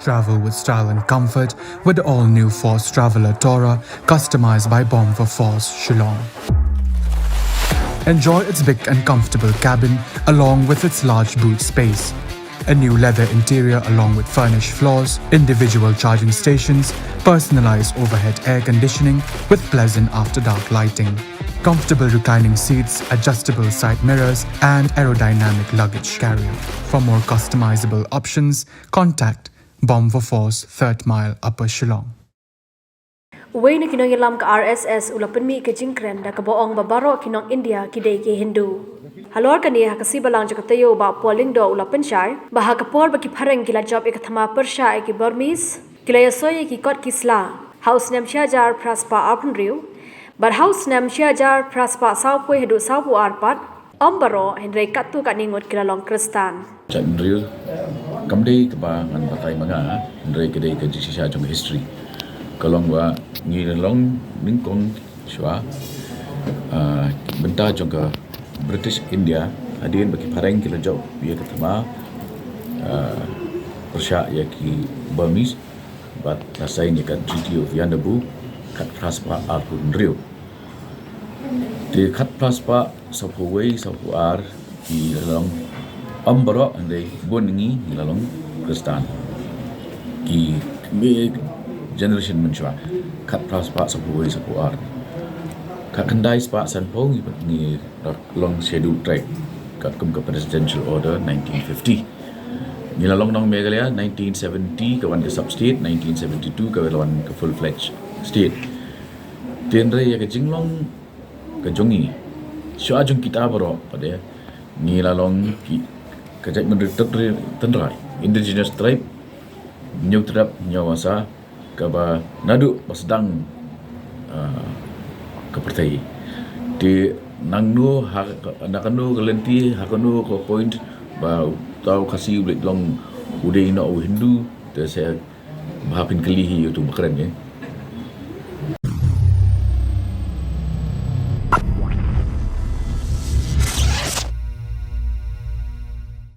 Travel with style and comfort with the all-new Force Traveler Tourer, customized by Bomb for Force Shillong. Enjoy its big and comfortable cabin along with its large boot space. A new leather interior along with furnished floors, individual charging stations, personalized overhead air conditioning with pleasant after-dark lighting, comfortable reclining seats, adjustable side mirrors, and aerodynamic luggage carrier. For more customizable options, contact Bomb for Force 3rd Mile Upper Shillong. Uway na kinong ilam ka RSS ulapan mi ka jingkren da ka boong babaro kinong India kidey ki Hindu. Halor kani ha kasi balang jakatayo ba polling do ulapan shar baha kapor ba ki pharang kila job ikathama persha ki Burmese kila yasoy ki kot kisla house nam shajar praspa Jaitbynriew bar house nam shajar praspa saupo hedu saupo arpat ombaro henry katu kaningot kila long kristan. Jaitbynriew kamdei kaba ngan batai manga henry kedai ka jisha jong history kalong wa ngi long ningkong shwa benta jong ka British India adien baki pareng kila job biya katama persya ya ki Burmese but nasai ni ka Treaty of Naduh kat praspa Jaitbynriew di kat praspa sapu wei sapu ar ki long ambaro andai boningi ni long kristan ki generation menchua kat praspa sapu wei sapu ar kat kendai spa sanpong ni long schedule track kat kum ke presidential order 1950 ni long nong megalia 1970 kawan ke sub state 1972 kawan ke full fledged state Tynrai ya ke jinglong ke jongi sya jong kita baro pada ni long ki ke Jaitbynriew Tynrai indigenous tribe nyuk terap nyawasa kaba Naduh Sdang ke Pyrthei di nangnu nakanu kelenti hakanu ko point ba tau Khasi blik long udai no Hindu te saya bahapin kelihi itu bekeren ya